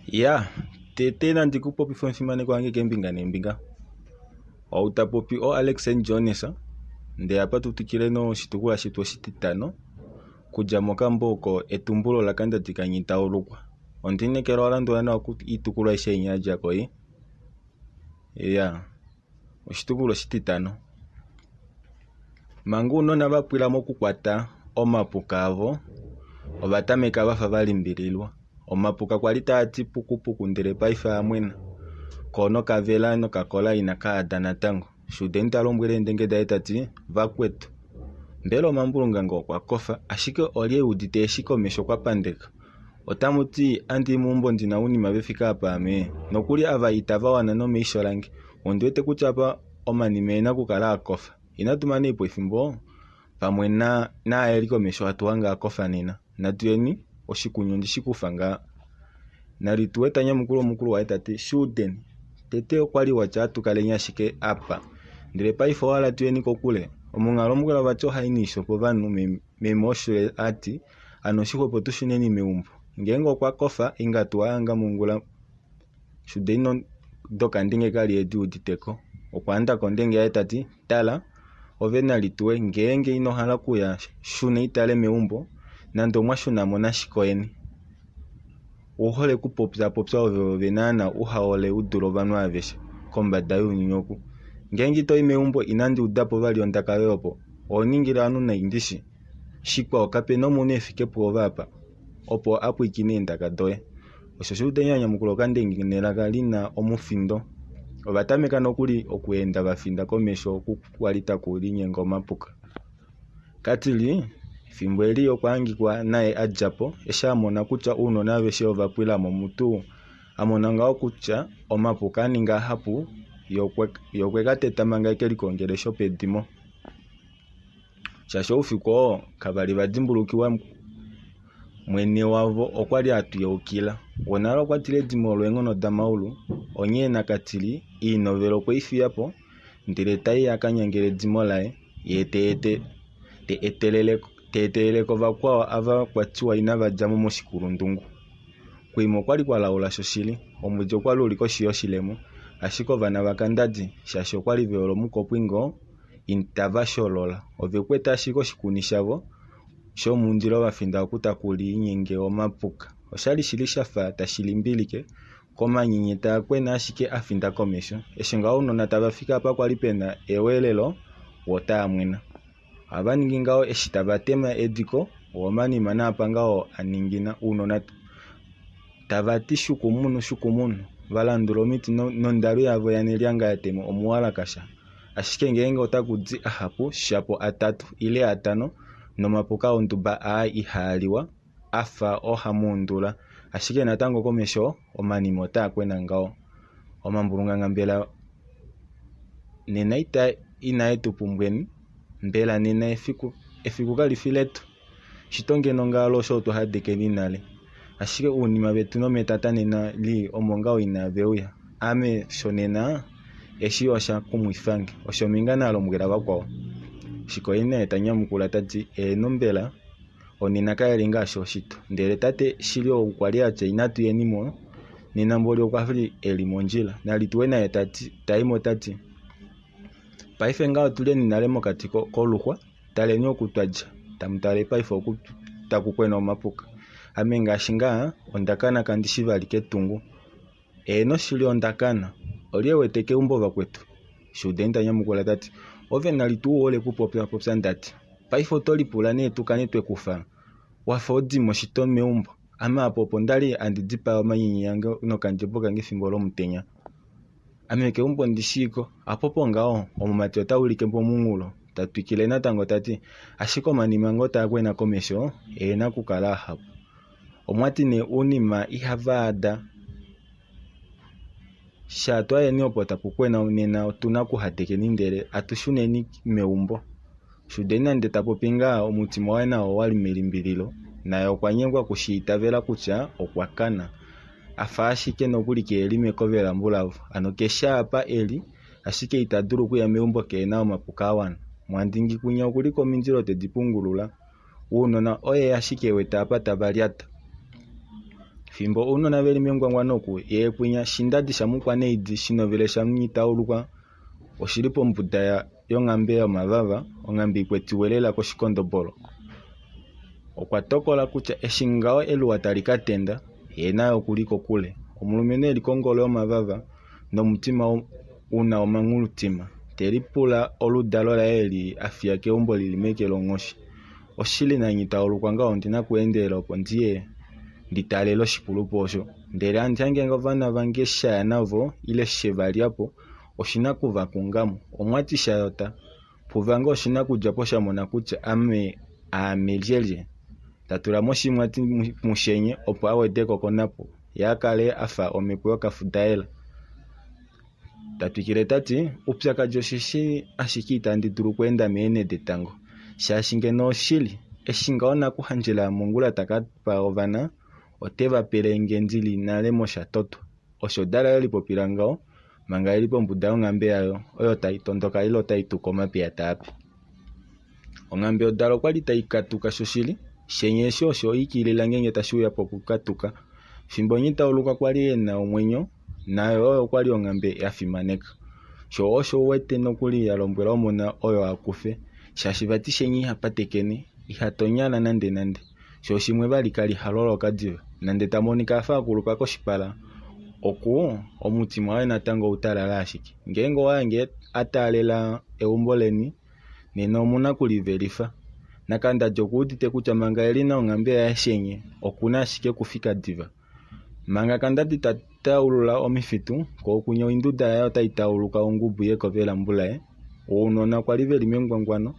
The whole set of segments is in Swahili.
Ya, tete nanti ku popi fonsimane kwa nge kembinga nembinga. Auta popi o Alex and Johannes. Nde apa tutikile no shitukuwa shitu shititano. Kuja mokamboko Etumbulo laKandadi kaNghitaulukwa. Ontine kero alando na ku itukula ishe nyaja koi. Ya. Oshitukulo shititano. Mangu no nabapwila mokukwata omapuka avo. Obatameka bafa balimbililwa. Omapuka kwali taati pukupuku ndele paife mwena. Kono kavela no kakola ina kaada natango. Shudenta lombwele ndenge daetati vakwetu. Mbelo mambulunga ngo kwa kofa ashike olie udite eshiko mesho kwa pandeka. Otamuti anti mumbo ndina uni mabefika hapa ame. Nokuli ava itava wana no meisho langi. Ondwete kuchapa omanimena kukala kofa. Inatumani ipo ifimbo. Pamwena na eliko mesho hatuanga kofa nina. Natueni oshikunyundi shikufanga. Naritueta nya mukulu wa etati shuden. Tete okwali taatuka lenya shike apa. Ndele paife wala tueni kokule. Omungalo mukula bacho hainisho po vanu memosho ati anoshiko po tushuneni meumbu. Ngengo kwa kofa inga tuanga mungula shudeno doka ndinge kali edu uditeko. Okwanda kondenge etati tala ovena litue ngenge inohala kuya shune itale meumbo nando mwashuna mona shikoeni. Uhole kupopza ovenana uhaole udulo vanu avesha kombada y'unyonyoku. Ngengi toi meumbo inandi udapo bali ondakaweopo. Oningira anu na indishi. Shikwa okape no mune fike provapa. Opo apu ikine ndakadoe. Oshoshude nyanya mukuloka ndengi nelaga lina omufindo. Obatameka nokuli okuenda bafinda komesho kukwalita kuli nyengo mapuka. Katili fimbo eli okwangikwa nae ajapo esha amona kucha uno naveshe ovapwila momutu amona ngao kucha omapuka ninga hapu yokweka tetamanga ikeli kongelesho pedimo. Shasho ufiko kabali badimbulukiwa mwene wavo okwali atuyeukila. Wonalo kwatile dimo olwengono damaulu onyena katili inovelo kweifi yapo ndile tai akanyangele dimo lae yete teeteleleko vakwawa ava kwatiwa inava jamu moshikulundungu. Kuimo kwali kwa laula shoshili omulyo kwali uliko shiyo shilemu ashiko vana vaKandadi shasho kwali veolo mukopwingo intava sholola ovekweta ashiko shikuni shavo sho mundilo bafinda okutakuli nyenge omapuka. Oshali shili shafa tashilimbilike komanyinyeta kwena ashike afinda komesho eshinga uno tabafika apa kwali pena ewelelo wota mwena. Abaningi ngao eshitabatema ediko womani mana apangao aningina uno tabati shukumunu valandula omiti nondalu yavo yanelianga yatemo omuwala kasha. Ashike ngenge otakudzi ahapu shapo atatu ile atano nomapuka onduba ihaliwa afa ohamundula. Ashike natango komesho omanimo otakwena ngao. Omambulunga ngambela nena inaetu pumbweni. Mbela nena efiku kalifiletu. Shitonge nongalo shoto hadeke ninale. Ashike unima betu no metata nena li omongao inaveuya. Ame shonena eshi osha kumwifange. Osho mingana alomwela wakwao. Shiko ina etanya mukula tati nombela onina kaelinga shoshito. Ndele tate shilio ukwali ache inatu yenimo nina mboli okwafili elimonjila. Nalituwena etati taimo tati. Paife ngao tule ninalemo katiko kolukwa tale nyo kutwaja tamutale paife okutakukwena omapuka. Amenga shinga ondakana kandishiva liketungu. No shili ondakana olie weteke umbo vakwetu. Shudenta nyamukula tati ovena litu ole kupopsa ndati. Paife otolipula netukane twekufa. Wafa odimo shitome umbo. Ama apopo ndali andidipa manyinyi yange nokanjeboka ngefingolo mutenya. Ameke umbo ndishiko apopo ngao omumati otawulike mpo mungulo tatuikile natango tati ashiko manima ngo takwena komesho na kukala hapo. Omwati ne unima ihavada shatwa yeni opo tapukwena nena tunakuhateke nindele atushuneni meumbo. Shudena nde tapopinga omutima wena wali melimbililo na okwanyengwa kushitavela kucha okwakana. Afa ashike nokuli elime kovela mbulavu. Ano kesha apa eli ashike itaduru kuya meumbo kena omapuka wana. Mwandingi kunya okuliko minjilo tedipungulula. Unona oye ashike weta apa tabaliata. Fimbo uno na veli mengwangwanoku ye kwinya shindadi shamukwane idi shinovele shamngitaulukwa oshilipo mbuda yong'ambe yomavava ong'ambe ikwetiwelela koshikondobolo. Okwatokola kutya eshingao eluwa talikatenda yena okuliko kule. Omulumentu eli kongolo yomavava nomutima una omang'ulutima telipula oludalo laeli afia keumbo lili meke long'oshi. Oshili na Nghitaulukwa ngao ndina kuendela opo ndiye nditalelo shikulupo osho. Ndele andyange ovana vange shaya navo ile shevaliapo oshina kuva kungamo. Omwati shayota puvanga oshina kudja poshamona kutya ameljelje tatula moshimwati mushenye opo awedeko konapo yakale afa omepo yokafudaela. Tatwikile tati upyakadhi oshishi ashiki itandi dulu kwenda meene detango shaashi ngeno oshili eshingao nakuhandjela mongula takapa ovana oteva pelenge ndili nale moshatoto osho dala yeli popila ngao manga yeli pombuda yong'ambe yayo oyo tayi tondoka ilo tayi tuka omapya taapi. Ong'ambe odala okwali tayi katuka shoshili shenye osho ikiilela ngenge tashiya pokukatuka. Fimbo Nghitaulukwa kwali ena omwenyo nayo oyo kwali ong'ambe yafimaneka. Sho osho wete nokuli yalombwela omona oyo akufe shaashi vati shenye ihapatekene ihatonyala nande. Sho shimwe vali kali haloloka diva nande tamonika afa akuluka koshipala oku omutima waye natango utalala ashiki. Ngenge owaange atalela eumbo leni nena omuna kulivelifa. NaKandadi okuudite kutya manga eli na ong'ambe ya shenye okuna ashike kufika diva. Manga Kandadi tataulula omifitu kookunya oinduda yayo tayi tauluka ongubu yekovela mbulaye uunona kwali veli mengwangwano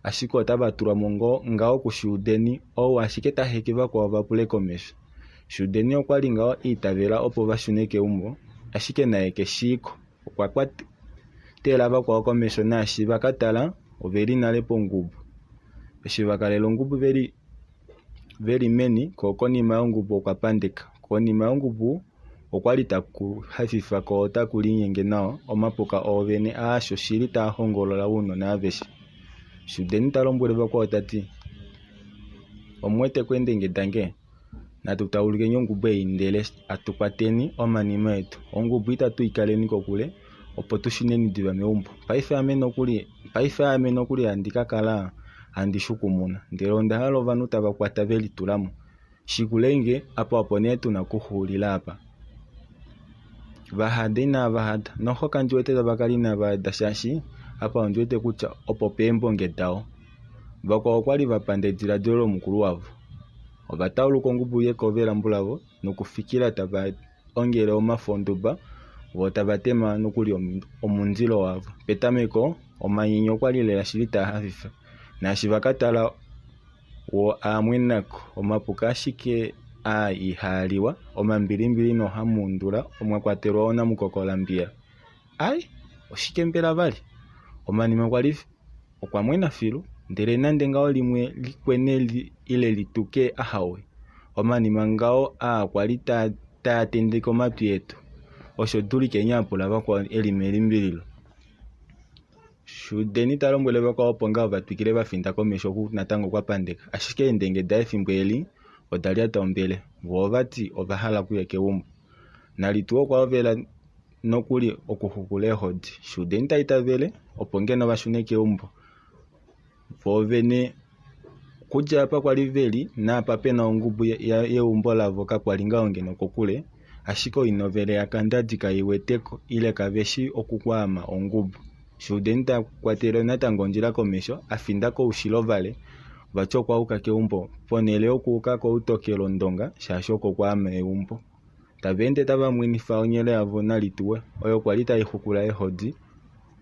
ashike otavatulwa mongo ngao kushuudeni owo ashike tahekeva kwa vapule komesho. Shuudeni okwali ngao itavela opo vashune keumbo ashike naye keshiko okwakwatela vakwao komesho naashi vakatala oveli nale pongubu. Eshi vakalela ongubu veli meni konima yongubu okwapandeka. Konima yongubu okwali taku hafifa ko otakuli inyenge nawa omapuka ovene aasho shili tahongolola uunona aveshi. Shuudeni talombwele vakwao tati omwete kwendenge dange natutaulike nyongubu ndele atukwateni omanima etu. Ongubu itatu ikaleni kokule opo tushuneni diva meumbo. Paife ame nokuli andikakala andishukumuna ndele ondahala ovanu tavakwata veli tulamo shikulenge apo ne tuna kuhulila apa. Vahada ina vahada noho kandiwete tavakali ina vahada shaashi apa ondiwete kutya opo peembo ngedao. Vakwao kwali vapanda ediladhilo lomukulu wavo ovatauluka ongubu yekovela mbulavo nokufikila tava ongele omafondumba vo tavatema nokuli omundilo wavo. Petameko omanyinyo okwali lela shili tahafifa naashi vakatala wo amwenako omapuka ashike ihaliwa omambilimbili nohamundula omwakwatelwa onamukokola mbiya. Oshike mbela vali omanima kwali okwa mwena filu ndele nande ngao limwe likwene ile lituke ahawe omanima ngao kwali tatendeka omapya etu osho tuli kenyapula vakwao eli melimbililo. Shuudeni talombwele vakwao opo ngao vatwikile vafinda komesho natango kwapandeka ashike endenge da ethimbo eli odali atombele vo vati ovahala kuya keumbo nalituwo kwaovela nokuli okuhukula ehodi. Shuudeni taitavele opo ngeno vashune keumbo vo vene kudya apa kwali veli naapa pena ongubu yeumbo lavo kakwali ngao ngeno kokule ashike oinovele yaKandadi kaiweteko ile kaveshi okukwama ongubu. Shuudeni takwatele natango ondjila komesho afinda koushilo vale vatyo okwauka keumbo ponele okuuka koutokelo ondonga shaashi oko kwama eumbo. Taveende tavamwinifa onyele yavo nalituwe oyo kwali taihukula ehodi.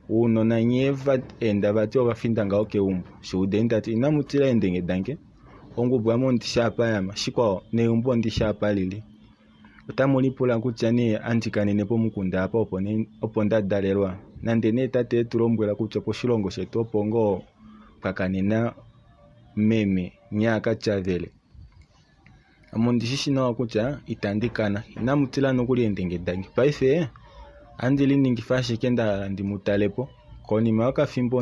Uunona nyeva enda vati ovafinda ngao keumbo. Shuudeni tati inamutila endenge dange ongubu amo ondishapa yama shikwao neumbo ondishapa lili. Otamulipula kutya ne andikanene pomukunda apa opo ndadalelwa nande ne tate tulombwela kutya poshilongo shetu opo ngo pwakanena meme nyaka chavele. Amo ndishishi nawa kutya itandikana inamutila nokuli endenge dange. Paife andili ningifa ashike ndahala ndimutalepo konima yokafimbo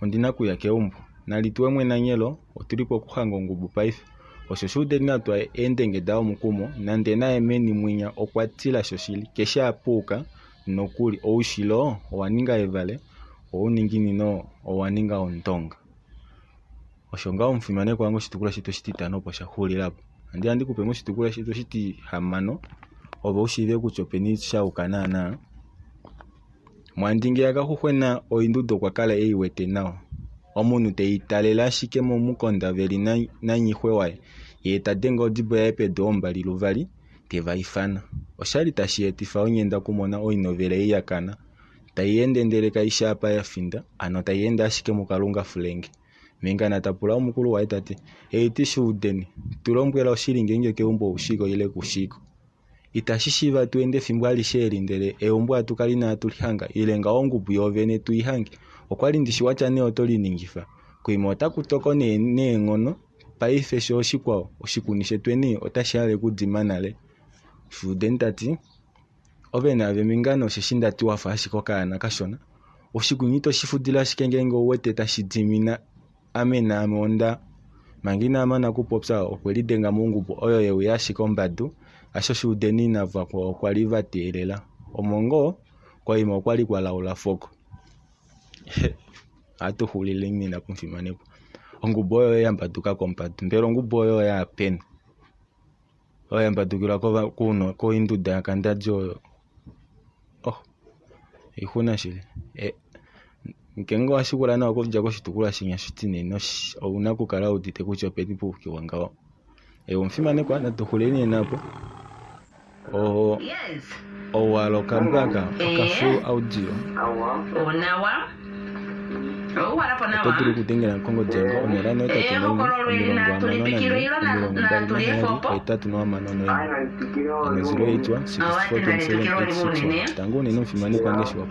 ondina kuya keumbo nalituwe mwena nyelo otulipo kuhanga ongubu paife osho shuudeni natwa endenge dawo mukumo nande naye meni mwinya okwatila shoshili kesha apuka nokuli oushilo owaninga evale ouninginino owaninga ondonga. Osho ngaa omufimane kwangu oshitukulwa shitu oshititano opo shahulilapo. Andi kupe moshitukulwa shitu oshitihamano opo ushive kutya openi shauka naana. Mwandingi akahuhwena oindudu okwakala eiwete nawa. Omuntu teitalela ashike momukonda veli nanyihwe waye ye tadenge odibo yaye pedo ombali luvali tevaifana. Oshali tashi etifa onyenda kumona oinovela iyakana tayi ende ndele kayishi apa yafinda, ano tayi ende ashike mukalunga fulenge. Mengana tapula omukulu waye tati eiti shuudeni tulombwela oshili ngenge keumbo ushiko ile kushiko. Itashishiva tuende thimbo alishe ndele eumbo atukali na tulihanga ilenga ongubu yovene tuihange. Okwali ndishi watya ne otoliningitha kuima otakutoko neengono paife sho oshikwawo oshikuni shetweni otashiyale kudimanale. Shuudeni tati ovena ave mingano sheshindati wafa ashiko kana kashona oshikuni toshifudila ashike ngenge uwete tashidimina amena amonda mangina amana kupopsa okwelidenga mungubu oyo yewe yashika ombadu asho shuudeni nava kwa okwali vatelela omongo kwaima okwali kwa laula foko. Atuhulile nina kumfimanepo ongubu oyo yambaduka kompadu mbelo ongubu oyo yapena oyo yambadukilwa kuno koinduda yaKandadi oyo ihuna shili. Nkengo washikula nawa kovja koshitukulwa shinya shutinene ouna kukala udite kutya openi puukiwa ngawo. Omfimanekwa natuhulile napo owalo kambaka okafu audio onawa ototulu kutengela nkongo jengo onerano tangu nino mfimanekwa ngeshiwa